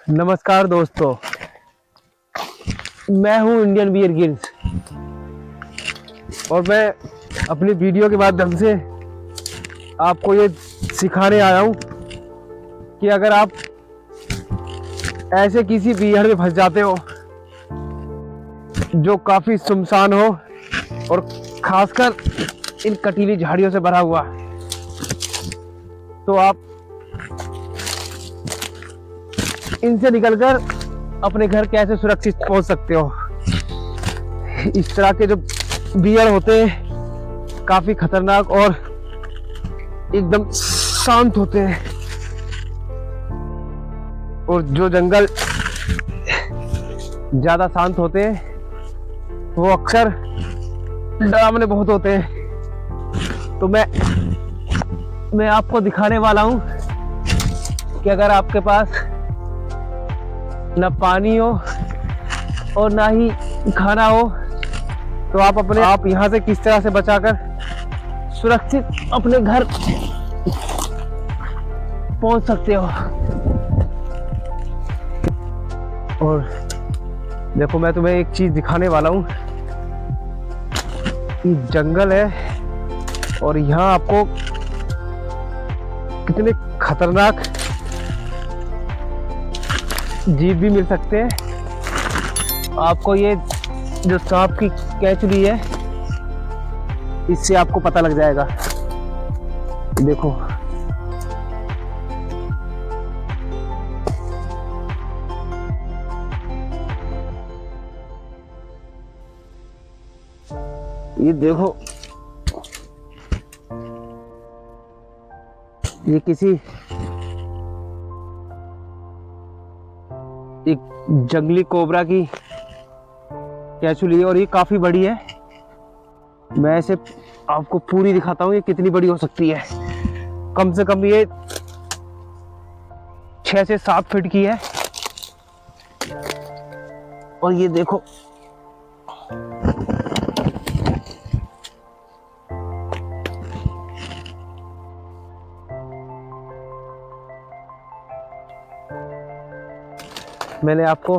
नमस्कार दोस्तों, मैं हूं इंडियन बियर गिल्स और मैं अपनी वीडियो के माध्यम से आपको ये सिखाने आया हूं कि अगर आप ऐसे किसी बीहड़ में फंस जाते हो जो काफ़ी सुनसान हो और खासकर इन कटीली झाड़ियों से भरा हुआ, तो आप इनसे निकलकर अपने घर कैसे सुरक्षित पहुंच सकते हो। इस तरह के जो बियर होते हैं काफी खतरनाक और एकदम शांत होते हैं, और जो जंगल ज्यादा शांत होते हैं वो अक्सर डरावने बहुत होते हैं। तो मैं आपको दिखाने वाला हूं कि अगर आपके पास ना पानी हो और ना ही खाना हो तो आप यहाँ से किस तरह से बचाकर सुरक्षित अपने घर पहुंच सकते हो। और देखो, मैं तुम्हें एक चीज दिखाने वाला हूँ। ये जंगल है और यहाँ आपको कितने खतरनाक जीव भी मिल सकते हैं। आपको ये जो सांप की कैचुली है इससे आपको पता लग जाएगा। देखो, ये देखो, ये किसी एक जंगली कोबरा की कैचुली है और ये काफी बड़ी है। मैं इसे आपको पूरी दिखाता हूँ ये कितनी बड़ी हो सकती है। कम से कम ये 6 से 7 फीट की है। और ये देखो, मैंने आपको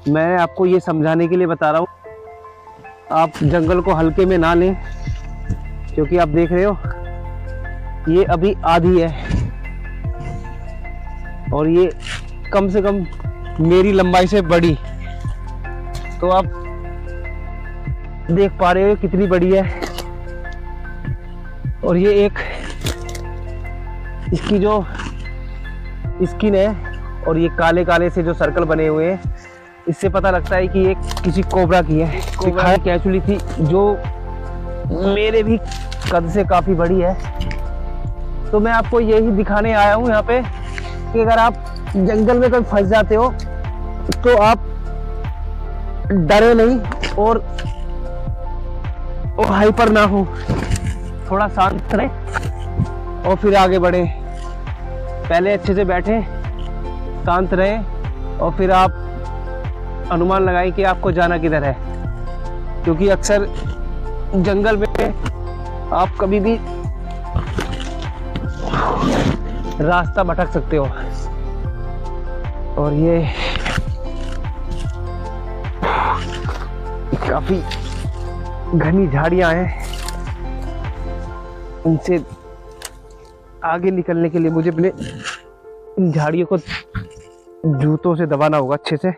मैं आपको ये समझाने के लिए बता रहा हूँ। आप जंगल को हल्के में ना लें, क्योंकि आप देख रहे हो ये अभी आधी है और ये कम से कम मेरी लंबाई से बड़ी। तो आप देख पा रहे हो कितनी बड़ी है। और ये एक इसकी जो स्किन है और ये काले काले से जो सर्कल बने हुए हैं, इससे पता लगता है कि ये किसी कोबरा की है। कोबरा कैचुली थी जो मेरे भी कद से काफी बड़ी है। तो मैं आपको यही दिखाने आया हूँ यहाँ पे कि अगर आप जंगल में कभी फंस जाते हो तो आप डरे नहीं और हाइपर ना हो, थोड़ा शांत रहे और फिर आगे बढ़े। पहले अच्छे से बैठे, शांत रहे और फिर आप अनुमान लगाएं कि आपको जाना किधर है, क्योंकि अक्सर जंगल में आप कभी भी रास्ता भटक सकते हो। और ये काफी घनी झाड़ियां हैं, इनसे आगे निकलने के लिए मुझे अपने इन झाड़ियों को जूतों से दबाना होगा अच्छे से,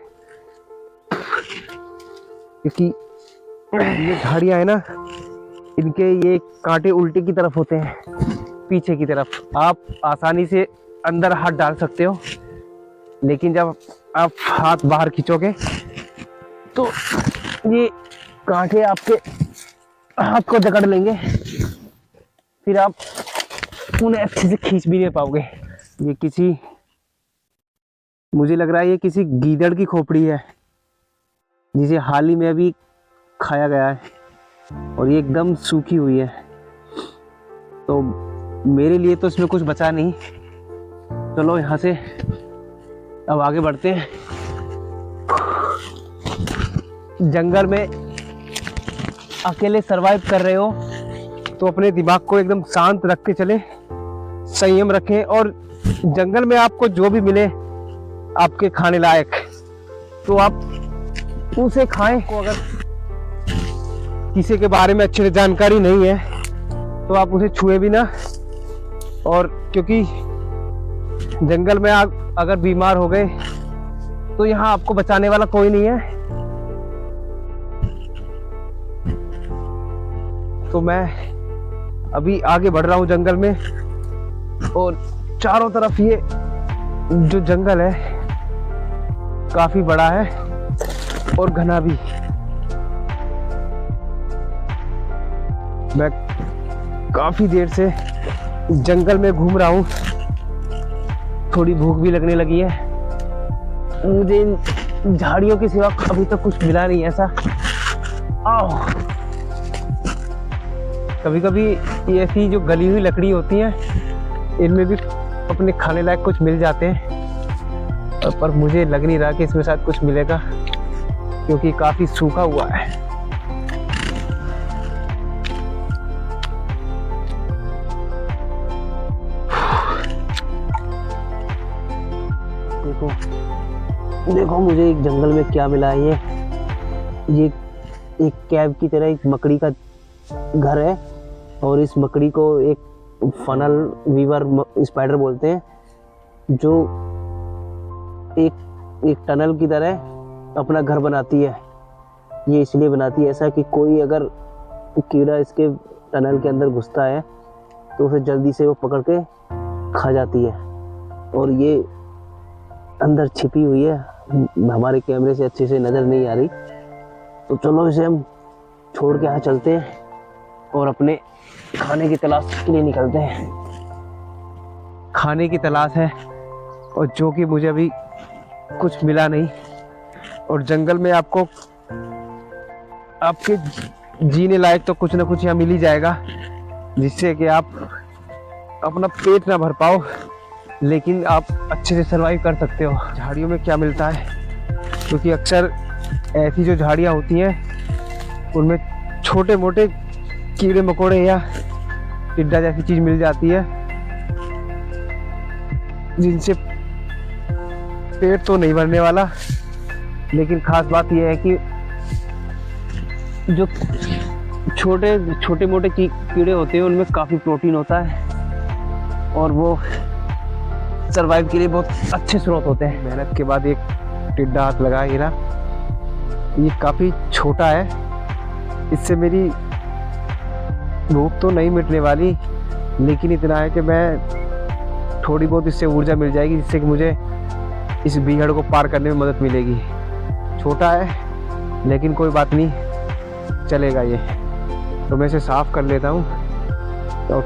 क्योंकि ये झाड़ियां है ना, इनके ये कांटे उल्टे की तरफ होते हैं, पीछे की तरफ। आप आसानी से अंदर हाथ डाल सकते हो, लेकिन जब आप हाथ बाहर खींचोगे तो ये कांटे आपके हाथ को जकड़ लेंगे, फिर आप उन्हें अच्छे से खींच भी नहीं पाओगे। ये मुझे लग रहा है ये किसी गीदड़ की खोपड़ी है, जिसे हाल ही में अभी खाया गया है और ये एकदम सूखी हुई है। तो मेरे लिए तो इसमें कुछ बचा नहीं। चलो यहाँ से अब आगे बढ़ते हैं। जंगल में अकेले सरवाइव कर रहे हो तो अपने दिमाग को एकदम शांत रख के चले, संयम रखें, और जंगल में आपको जो भी मिले आपके खाने लायक तो आप उसे खाएं। को अगर किसी के बारे में अच्छे से जानकारी नहीं है तो आप उसे छुए भी ना, और क्योंकि जंगल में आप अगर बीमार हो गए तो यहाँ आपको बचाने वाला कोई नहीं है। तो मैं अभी आगे बढ़ रहा हूँ जंगल में, और चारों तरफ ये जो जंगल है काफी बड़ा है और घना भी। मैं काफी देर से जंगल में घूम रहा हूँ, थोड़ी भूख भी लगने लगी है। मुझे इन झाड़ियों के सिवा अभी तक कुछ मिला नहीं ऐसा। आओ, कभी कभी ये ऐसी जो गली हुई लकड़ी होती है इनमें भी अपने खाने लायक कुछ मिल जाते हैं, पर मुझे लग नहीं रहा कि इसमें शायद कुछ मिलेगा क्योंकि काफी सूखा हुआ है। देखो देखो मुझे एक जंगल में क्या मिला है। ये एक कैब की तरह एक मकड़ी का घर है, और इस मकड़ी को एक फनल वीवर स्पाइडर बोलते हैं, जो एक टनल की तरह अपना घर बनाती है। ये इसलिए बनाती है ऐसा कि कोई अगर कीड़ा इसके टनल के अंदर घुसता है तो उसे जल्दी से वो पकड़ के खा जाती है, और ये अंदर छिपी हुई है, हमारे कैमरे से अच्छे से नज़र नहीं आ रही। तो चलो इसे हम छोड़ के यहाँ चलते हैं और अपने खाने की तलाश के लिए निकलते हैं। खाने की तलाश है, और जो कि मुझे अभी कुछ मिला नहीं, और जंगल में आपको आपके जीने लायक तो कुछ ना कुछ यहाँ मिल ही जाएगा, जिससे कि आप अपना पेट ना भर पाओ लेकिन आप अच्छे से सरवाइव कर सकते हो। झाड़ियों में क्या मिलता है, क्योंकि अक्सर ऐसी जो झाड़ियाँ होती हैं उनमें छोटे मोटे कीड़े मकोड़े या टिड्डा जैसी चीज मिल जाती है, जिनसे पेट तो नहीं भरने वाला, लेकिन खास बात यह है कि जो छोटे मोटे कीड़े होते हैं उनमें काफ़ी प्रोटीन होता है, और वो सरवाइव के लिए बहुत अच्छे स्रोत होते हैं। मेहनत के बाद एक टिड्डा हाथ लगा, ये काफ़ी छोटा है, इससे मेरी भूख तो नहीं मिटने वाली, लेकिन इतना है कि मैं थोड़ी बहुत इससे ऊर्जा मिल जाएगी, जिससे कि मुझे इस बीहड़ को पार करने में मदद मिलेगी। छोटा है लेकिन कोई बात नहीं, चलेगा ये। तो मैं इसे साफ़ कर लेता हूँ। तो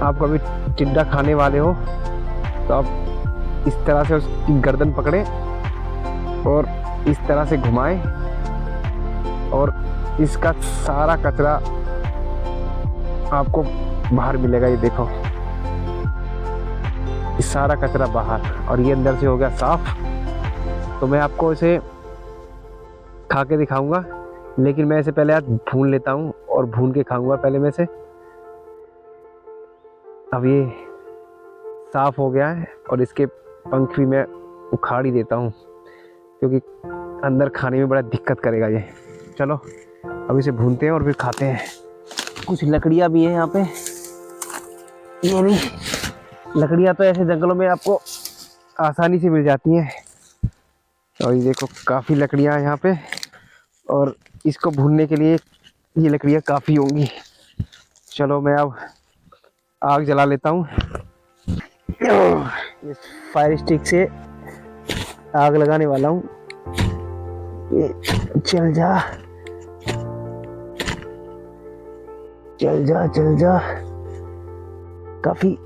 आप कभी टिड्डा खाने वाले हो तो आप इस तरह से उसकी गर्दन पकड़ें और इस तरह से घुमाएं, और इसका सारा कचरा आपको बाहर मिलेगा। ये देखो, ये सारा कचरा बाहर, और ये अंदर से हो गया साफ। तो मैं आपको इसे खा के दिखाऊंगा, लेकिन मैं इसे पहले आज भून लेता हूँ और भून के खाऊंगा पहले मैं इसे। अब ये साफ हो गया है, और इसके पंख भी मैं उखाड़ ही देता हूँ, क्योंकि अंदर खाने में बड़ा दिक्कत करेगा ये। चलो अब इसे भूनते हैं और फिर खाते हैं। कुछ लकड़ियाँ भी हैं यहाँ पे, ये नहीं, लकड़ियाँ तो ऐसे जंगलों में आपको आसानी से मिल जाती हैं। और ये देखो काफ़ी लकड़ियाँ यहाँ पे, और इसको भूनने के लिए ये लकड़ियाँ काफ़ी होंगी। चलो मैं अब आग जला लेता हूँ। इस फायर स्टिक से आग लगाने वाला हूँ। ये चल जा चल जा चल जा, काफी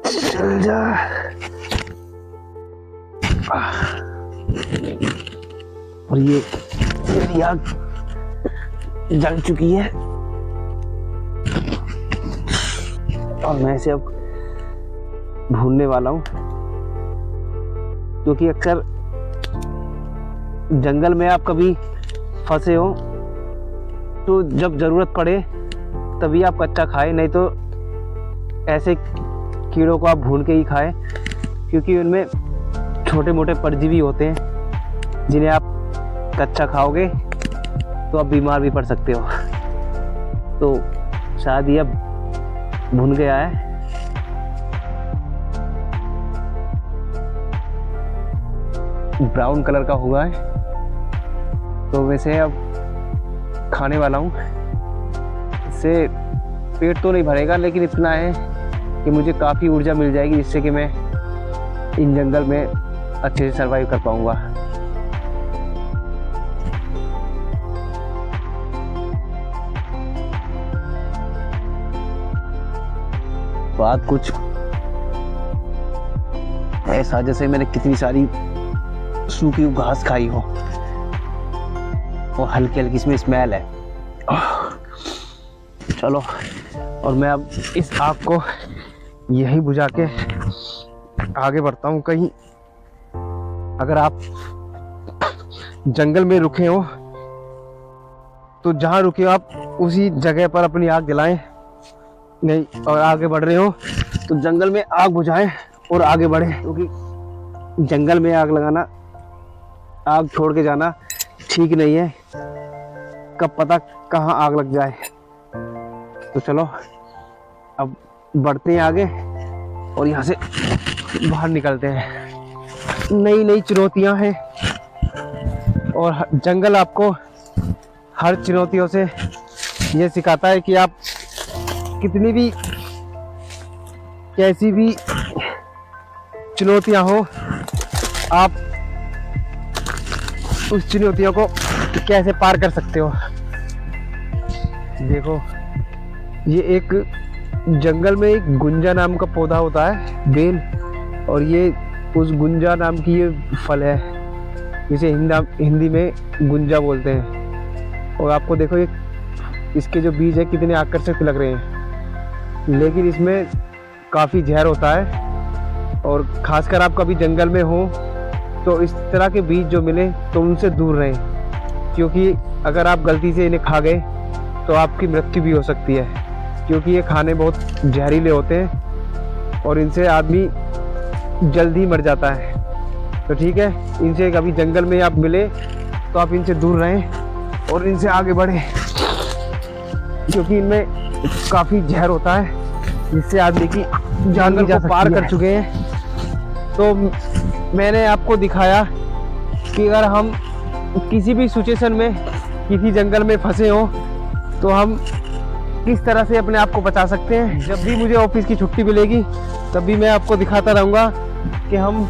चल जा। और ये मेरी आग जल चुकी है, और मैं इसे अब भूनने वाला हूँ, क्योंकि अक्सर जंगल में आप कभी फंसे हो तो जब ज़रूरत पड़े तभी आप कच्चा खाएं, नहीं तो ऐसे कीड़ों को आप भून के ही खाएं, क्योंकि उनमें छोटे मोटे परजीवी होते हैं जिन्हें आप कच्चा खाओगे तो आप बीमार भी पड़ सकते हो। तो शायद ये अब भुन गया है। ब्राउन कलर का हुआ है तो वैसे अब खाने वाला हूँ। इससे पेट तो नहीं भरेगा, लेकिन इतना है कि मुझे काफ़ी ऊर्जा मिल जाएगी, जिससे कि मैं इन जंगल में अच्छे से सरवाइव कर पाऊँगा। बात कुछ ऐसा जैसे मैंने कितनी सारी सूखी घास खाई हो और हल्की हल्की इसमें स्मेल है। चलो, और मैं अब इस आग को यही बुझा के आगे बढ़ता हूँ। कहीं अगर आप जंगल में रुके हो तो जहाँ रुके हो आप उसी जगह पर अपनी आग जलाएं, नहीं और आगे बढ़ रहे हो तो जंगल में आग बुझाएं और आगे बढ़े, क्योंकि जंगल में आग लगाना, आग छोड़ के जाना ठीक नहीं है। कब पता कहाँ आग लग जाए। तो चलो अब बढ़ते हैं आगे और यहाँ से बाहर निकलते हैं। नई नई चुनौतियाँ हैं और जंगल आपको हर चुनौतियों से ये सिखाता है कि आप कितनी भी कैसी भी चुनौतियाँ हो, आप उस चुनौतियों को कैसे पार कर सकते हो। देखो, ये एक जंगल में एक गुंजा नाम का पौधा होता है, बेल, और ये उस गुंजा नाम की ये फल है, जिसे हिंदी में गुंजा बोलते हैं। और आपको देखो ये इसके जो बीज है कितने आकर्षक लग रहे हैं, लेकिन इसमें काफ़ी जहर होता है। और खासकर आप कभी जंगल में हो तो इस तरह के बीज जो मिले तो उनसे दूर रहें, क्योंकि अगर आप गलती से इन्हें खा गए तो आपकी मृत्यु भी हो सकती है, क्योंकि ये खाने बहुत जहरीले होते हैं और इनसे आदमी जल्द ही मर जाता है। तो ठीक है, इनसे कभी जंगल में आप मिले तो आप इनसे दूर रहें और इनसे आगे बढ़ें, क्योंकि इनमें काफ़ी जहर होता है जिससे आदमी की जान को पार कर चुके हैं। तो मैंने आपको दिखाया कि अगर हम किसी भी सिचुएशन में किसी जंगल में फंसे हो तो हम किस तरह से अपने आप को बचा सकते हैं। जब भी मुझे ऑफिस की छुट्टी मिलेगी तब भी मैं आपको दिखाता रहूँगा कि हम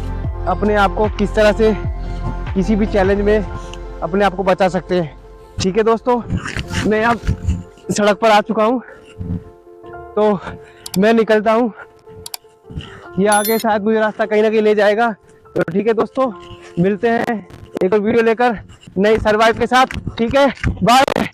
अपने आप को किस तरह से किसी भी चैलेंज में अपने आप को बचा सकते हैं। ठीक है दोस्तों, मैं अब सड़क पर आ चुका हूँ तो मैं निकलता हूँ। ये आगे शायद मुझे रास्ता कहीं ना कहीं ले जाएगा। तो ठीक है दोस्तों, मिलते हैं एक और वीडियो लेकर नई सर्वाइव के साथ। ठीक है, बाय।